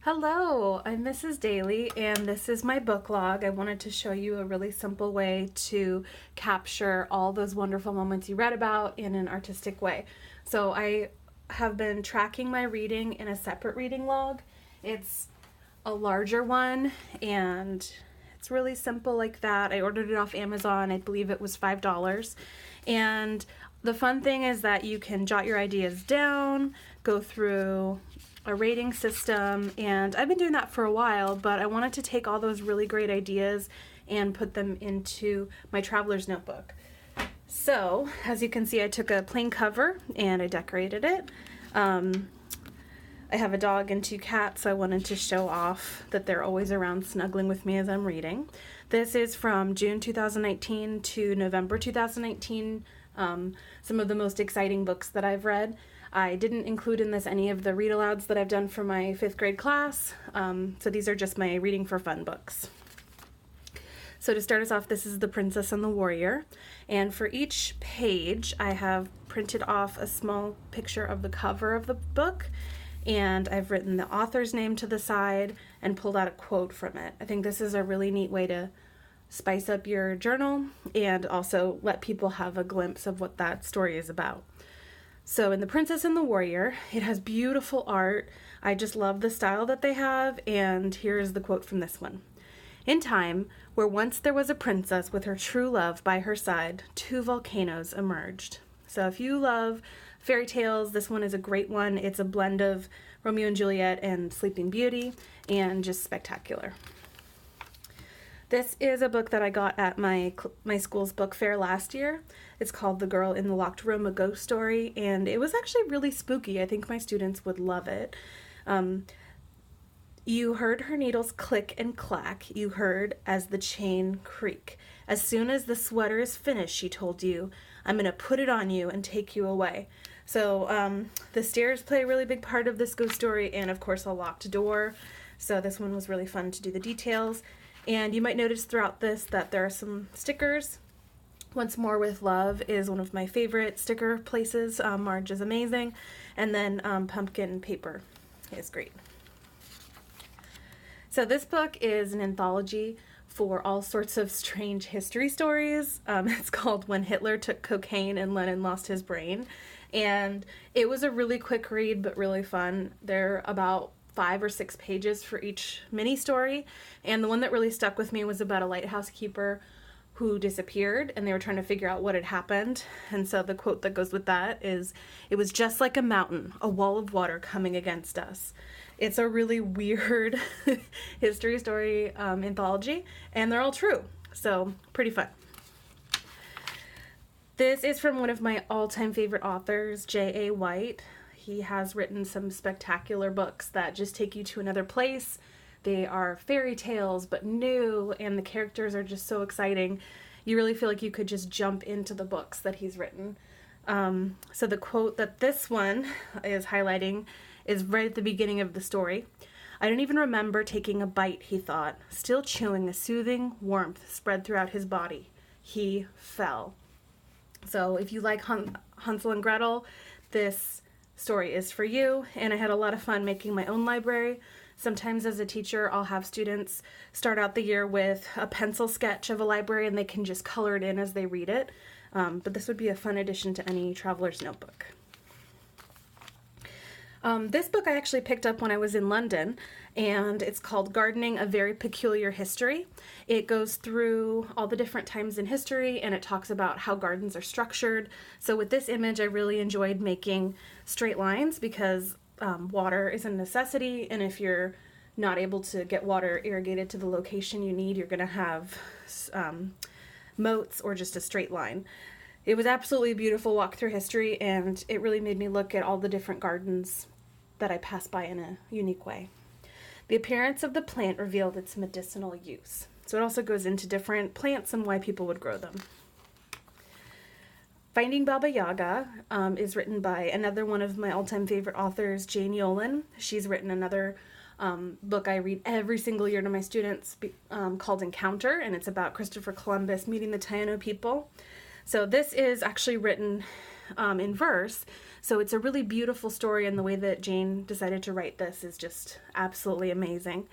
Hello, I'm Mrs. Daly, and this is my book log. I wanted to show you a really simple way to capture all those wonderful moments you read about in an artistic way. So I have been tracking my reading in a separate reading log. It's a larger one, and it's really simple like that. I ordered it off Amazon. I believe it was $5. And the fun thing is that you can jot your ideas down, go through a rating system, and I've been doing that for a while, but I wanted to take all those really great ideas and put them into my traveler's notebook. So, as you can see, I took a plain cover and I decorated it. I have a dog and 2 cats, so I wanted to show off that they're always around snuggling with me as I'm reading. This is from June 2019 to November 2019, some of the most exciting books that I've read. I didn't include in this any of the read alouds that I've done for my 5th grade class, so these are just my reading for fun books. So to start us off, this is The Princess and the Warrior, and for each page I have printed off a small picture of the cover of the book, and I've written the author's name to the side and pulled out a quote from it. I think this is a really neat way to spice up your journal and also let people have a glimpse of what that story is about. So in The Princess and the Warrior, it has beautiful art. I just love the style that they have, and here's the quote from this one. In time, where once there was a princess with her true love by her side, 2 volcanoes emerged. So if you love fairy tales, this one is a great one. It's a blend of Romeo and Juliet and Sleeping Beauty, and just spectacular. This is a book that I got at my school's book fair last year. It's called The Girl in the Locked Room, a Ghost Story, and it was actually really spooky. I think my students would love it. You heard her needles click and clack. You heard as the chain creak. As soon as the sweater is finished, she told you, I'm going to put it on you and take you away. So the stairs play a really big part of this ghost story, and of course a locked door. So this one was really fun to do the details. And you might notice throughout this that there are some stickers. Once More with Love is one of my favorite sticker places. Marge is amazing. And then pumpkin paper is great. So this book is an anthology for all sorts of strange history stories. It's called When Hitler Took Cocaine and Lenin Lost His Brain. And it was a really quick read, but really fun. They're about 5 or 6 pages for each mini story, and the one that really stuck with me was about a lighthouse keeper who disappeared, and they were trying to figure out what had happened. And so the quote that goes with that is, "It was just like a mountain, a wall of water coming against us." It's a really weird history story anthology, and they're all true, so pretty fun. This is from one of my all-time favorite authors, J.A. White. He has written some spectacular books that just take you to another place. They are fairy tales, but new, and the characters are just so exciting. You really feel like you could just jump into the books that he's written. So the quote that this one is highlighting is right at the beginning of the story. I don't even remember taking a bite, he thought, still chewing a soothing warmth spread throughout his body. He fell. So if you like Hansel and Gretel, this story is for you, and I had a lot of fun making my own library. Sometimes as a teacher, I'll have students start out the year with a pencil sketch of a library, and they can just color it in as they read it. But this would be a fun addition to any traveler's notebook. This book I actually picked up when I was in London, and it's called Gardening: A Very Peculiar History. It goes through all the different times in history, and it talks about how gardens are structured. So with this image, I really enjoyed making straight lines because water is a necessity, and if you're not able to get water irrigated to the location you need, you're going to have moats or just a straight line. It was absolutely a beautiful walk through history, and it really made me look at all the different gardens that I passed by in a unique way. The appearance of the plant revealed its medicinal use. So it also goes into different plants and why people would grow them. Finding Baba Yaga is written by another one of my all-time favorite authors, Jane Yolen. She's written another book I read every single year to my students called Encounter, and it's about Christopher Columbus meeting the Taino people. So this is actually written in verse. So it's a really beautiful story, and the way that Jane decided to write this is just absolutely amazing.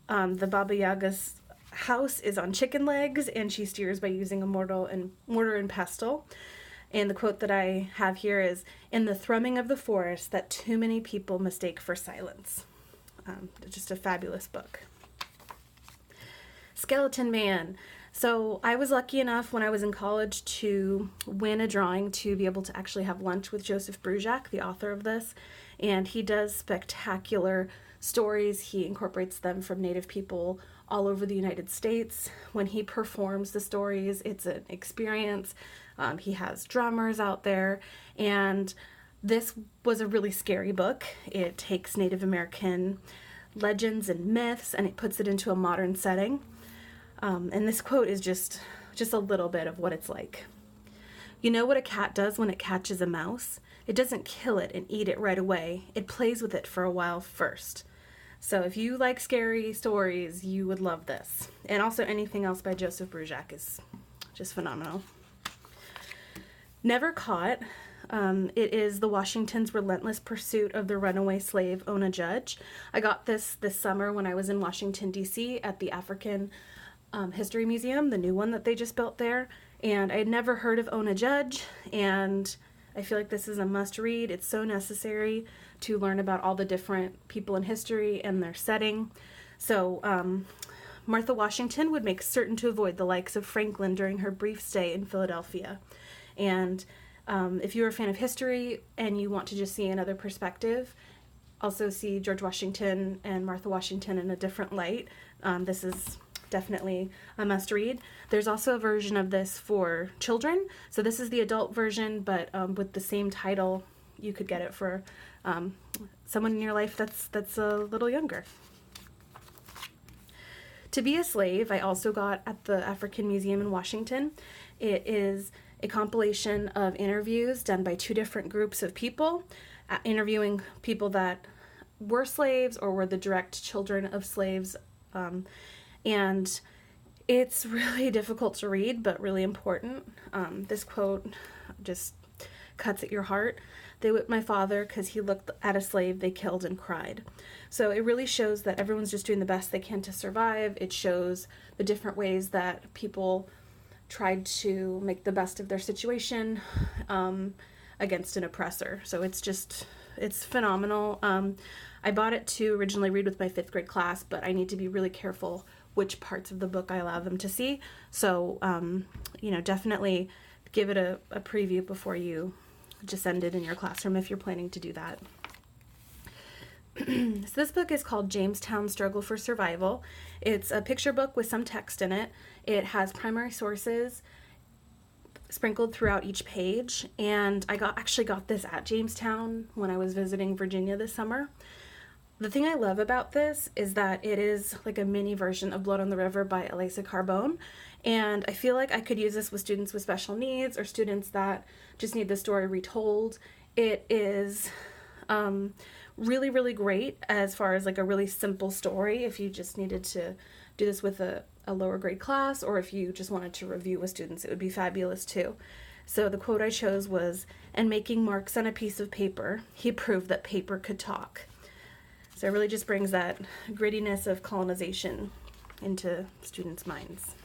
The Baba Yaga's house is on chicken legs, and she steers by using a mortar and pestle. And the quote that I have here is, "In the thrumming of the forest that too many people mistake for silence." Just a fabulous book. Skeleton Man. So I was lucky enough when I was in college to win a drawing to be able to actually have lunch with Joseph Brujak, the author of this. And he does spectacular stories. He incorporates them from Native people all over the United States. When he performs the stories, it's an experience. He has drummers out there, and this was a really scary book. It takes Native American legends and myths, and it puts it into a modern setting. And this quote is just a little bit of what it's like. "You know what a cat does when it catches a mouse? It doesn't kill it and eat it right away. It plays with it for a while first." So if you like scary stories, you would love this. And also anything else by Joseph Brujak is just phenomenal. Never Caught. It is the Washington's relentless pursuit of the runaway slave Ona Judge. I got this summer when I was in Washington, D.C. at the African History Museum, the new one that they just built there. And I had never heard of Ona Judge, and I feel like this is a must read. It's so necessary to learn about all the different people in history and their setting. So Martha Washington would make certain to avoid the likes of Franklin during her brief stay in Philadelphia. And if you're a fan of history and you want to just see another perspective, also see George Washington and Martha Washington in a different light, this is definitely a must read. There's also a version of this for children. So this is the adult version, but with the same title, you could get it for someone in your life that's a little younger. To Be a Slave, I also got at the African Museum in Washington. It is a compilation of interviews done by two different groups of people, interviewing people that were slaves or were the direct children of slaves. And it's really difficult to read, but really important. This quote just cuts at your heart. "They whipped my father because he looked at a slave they killed and cried." So it really shows that everyone's just doing the best they can to survive. It shows the different ways that people tried to make the best of their situation against an oppressor. So it's phenomenal. I bought it to originally read with my 5th grade class, but I need to be really careful which parts of the book I allow them to see. So, definitely give it a preview before you just send it in your classroom if you're planning to do that. So this book is called Jamestown: Struggle for Survival. It's a picture book with some text in it. It has primary sources sprinkled throughout each page, and I actually got this at Jamestown when I was visiting Virginia this summer. The thing I love about this is that it is like a mini version of Blood on the River by Elisa Carbone, and I feel like I could use this with students with special needs or students that just need the story retold. It is really, really great as far as like a really simple story if you just needed to do this with a lower grade class, or if you just wanted to review with students, it would be fabulous too. So the quote I chose was, "And making marks on a piece of paper, he proved that paper could talk." So it really just brings that grittiness of colonization into students' minds.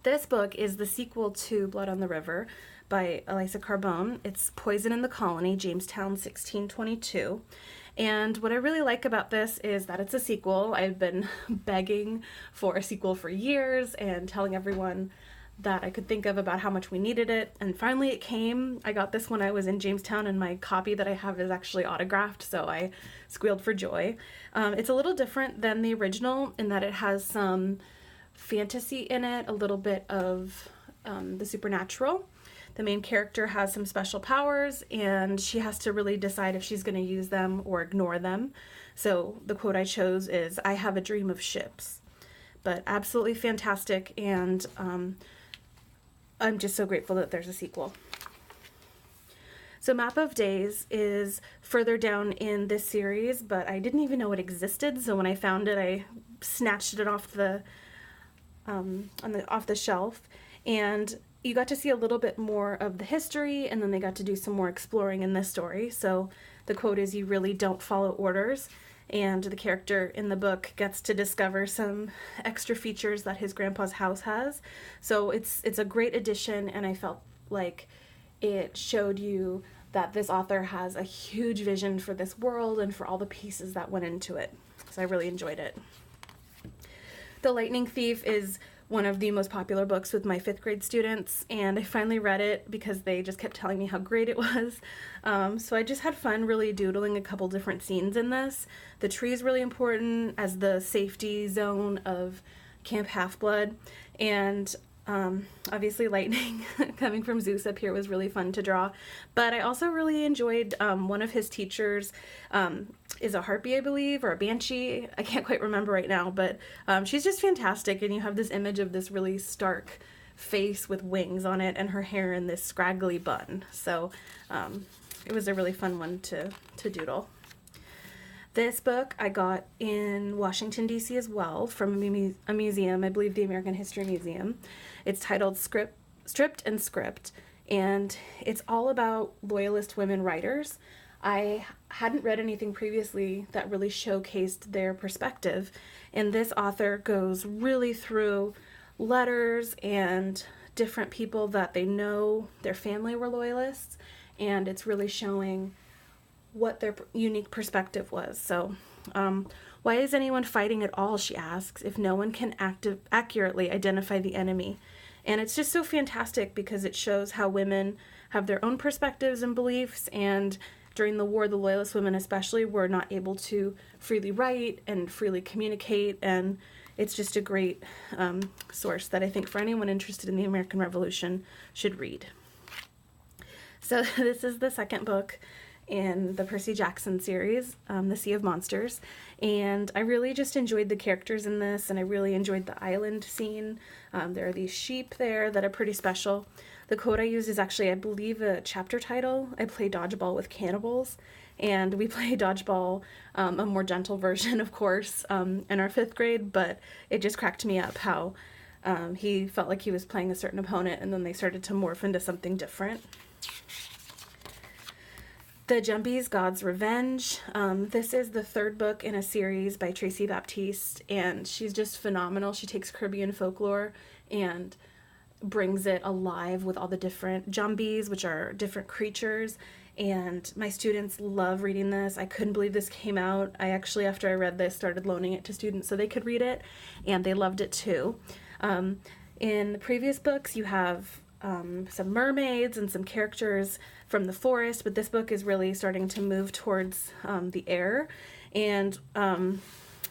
This book is the sequel to Blood on the River by Elisa Carbone. It's Poison in the Colony, Jamestown 1622. And what I really like about this is that it's a sequel. I've been begging for a sequel for years and telling everyone that I could think of about how much we needed it. And finally it came. I got this when I was in Jamestown, and my copy that I have is actually autographed, so I squealed for joy. It's a little different than the original in that it has some fantasy in it, a little bit of the supernatural. The main character has some special powers, and she has to really decide if she's going to use them or ignore them. So the quote I chose is, "I have a dream of ships." But absolutely fantastic, and I'm just so grateful that there's a sequel. So Map of Days is further down in this series, but I didn't even know it existed, so when I found it, I snatched it off the shelf. And you got to see a little bit more of the history, and then they got to do some more exploring in this story. So the quote is, "You really don't follow orders." And the character in the book gets to discover some extra features that his grandpa's house has. So it's a great addition, and I felt like it showed you that this author has a huge vision for this world and for all the pieces that went into it. So I really enjoyed it. The Lightning Thief is one of the most popular books with my 5th grade students, and I finally read it because they just kept telling me how great it was. So I just had fun really doodling a couple different scenes in this. The tree is really important as the safety zone of Camp Half-Blood, and obviously lightning coming from Zeus up here was really fun to draw. But I also really enjoyed one of his teachers is a harpy, I believe, or a banshee. I can't quite remember right now, but she's just fantastic. And you have this image of this really stark face with wings on it and her hair in this scraggly bun. So it was a really fun one to doodle. This book I got in Washington, D.C. as well, from a museum, I believe the American History Museum. It's titled Stripped and Script, and it's all about Loyalist women writers. I hadn't read anything previously that really showcased their perspective, and this author goes really through letters and different people that they know their family were Loyalists, and it's really showing what their unique perspective was. So, why is anyone fighting at all, she asks, if no one can accurately identify the enemy? And it's just so fantastic because it shows how women have their own perspectives and beliefs, and during the war, the Loyalist women especially were not able to freely write and freely communicate, and it's just a great source that I think for anyone interested in the American Revolution should read. So this is the second book in the Percy Jackson series, The Sea of Monsters, and I really just enjoyed the characters in this, and I really enjoyed the island scene. There are these sheep there that are pretty special. The quote I used is actually, I believe, a chapter title. I play dodgeball with cannibals, and we play dodgeball, a more gentle version, of course, in our 5th grade, but it just cracked me up how he felt like he was playing a certain opponent, and then they started to morph into something different. The Jumbies, God's Revenge. This is the 3rd book in a series by Tracy Baptiste, and she's just phenomenal. She takes Caribbean folklore and brings it alive with all the different Jumbies, which are different creatures, and my students love reading this. I couldn't believe this came out. I actually, after I read this, started loaning it to students so they could read it, and they loved it too. In the previous books, you have some mermaids and some characters from the forest, but this book is really starting to move towards the air, and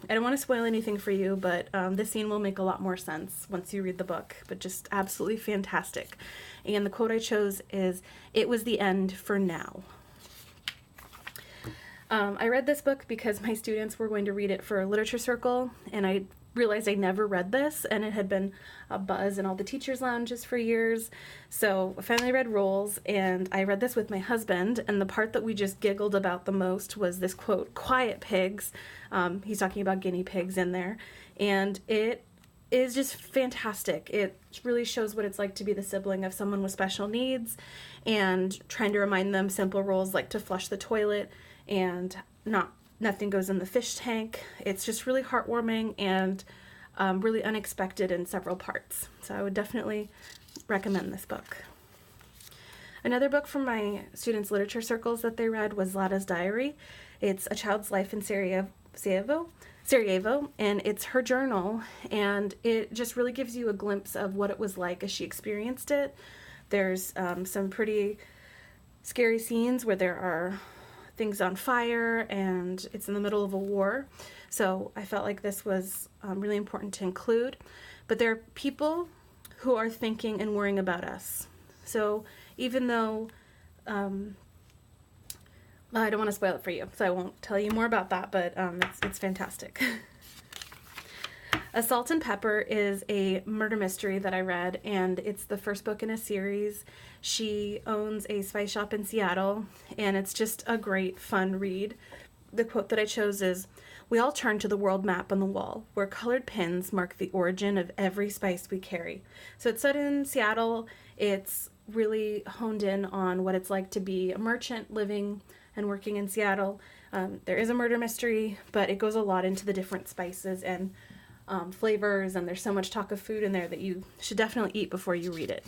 I don't want to spoil anything for you, but this scene will make a lot more sense once you read the book, but just absolutely fantastic. And the quote I chose is, "It was the end for now." I read this book because my students were going to read it for a literature circle, and I realized I never read this, and it had been a buzz in all the teachers' lounges for years. So I finally read Rules, and I read this with my husband, and the part that we just giggled about the most was this quote, "Quiet pigs." He's talking about guinea pigs in there, and it is just fantastic. It really shows what it's like to be the sibling of someone with special needs, and trying to remind them simple rules like to flush the toilet and nothing goes in the fish tank. It's just really heartwarming and really unexpected in several parts. So I would definitely recommend this book. Another book from my students' literature circles that they read was Ladas Diary. It's a child's life in Sarajevo, and it's her journal, and it just really gives you a glimpse of what it was like as she experienced it. There's some pretty scary scenes where there are things on fire, and it's in the middle of a war. So I felt like this was really important to include. But there are people who are thinking and worrying about us. So even though, I don't want to spoil it for you, so I won't tell you more about that, but it's fantastic. A Salt and Pepper is a murder mystery that I read, and it's the first book in a series. She owns a spice shop in Seattle, and it's just a great, fun read. the quote that I chose is, "We all turn to the world map on the wall, where colored pins mark the origin of every spice we carry." So it's set in Seattle. It's really honed in on what it's like to be a merchant living and working in Seattle. There is a murder mystery, but it goes a lot into the different spices and flavors, and there's so much talk of food in there that you should definitely eat before you read it.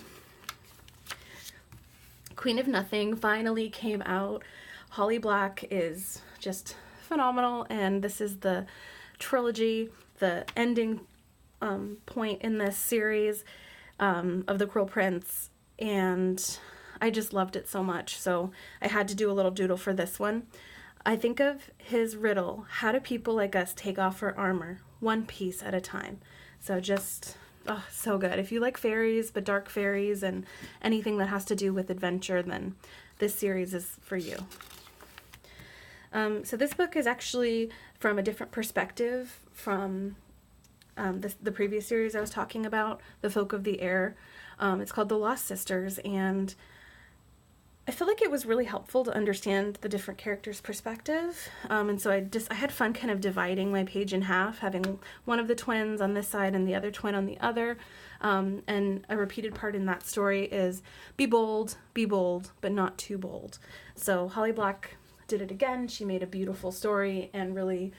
Queen of Nothing finally came out. Holly Black is just phenomenal, and this is the trilogy, the ending point in this series of The Cruel Prince, and I just loved it so much, so I had to do a little doodle for this one. I think of his riddle: how do people like us take off our armor, one piece at a time? So just, oh, so good. If you like fairies, but dark fairies, and anything that has to do with adventure, then this series is for you. So this book is actually from a different perspective from the previous series I was talking about, The Folk of the Air. It's called The Lost Sisters, and I feel like it was really helpful to understand the different characters' perspective. And so I had fun kind of dividing my page in half, having one of the twins on this side and the other twin on the other. And a repeated part in that story is be bold, but not too bold. So Holly Black did it again. She made a beautiful story, and really,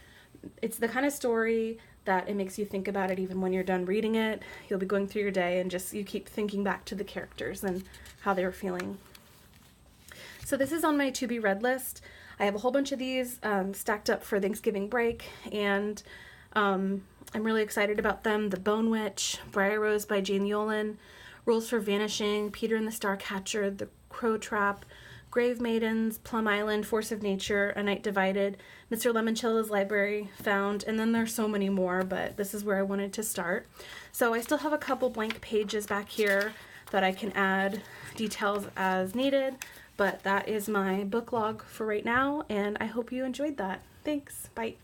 it's the kind of story that it makes you think about it even when you're done reading it. You'll be going through your day and just you keep thinking back to the characters and how they were feeling. So this is on my to be read list. I have a whole bunch of these stacked up for Thanksgiving break, and I'm really excited about them. The Bone Witch, Briar Rose by Jane Yolen, Rules for Vanishing, Peter and the Starcatcher, The Crow Trap, Grave Maidens, Plum Island, Force of Nature, A Night Divided, Mr. Lemoncella's Library Found, and then there's so many more, but this is where I wanted to start. So I still have a couple blank pages back here that I can add details as needed, but that is my book log for right now, and I hope you enjoyed that. Thanks. Bye.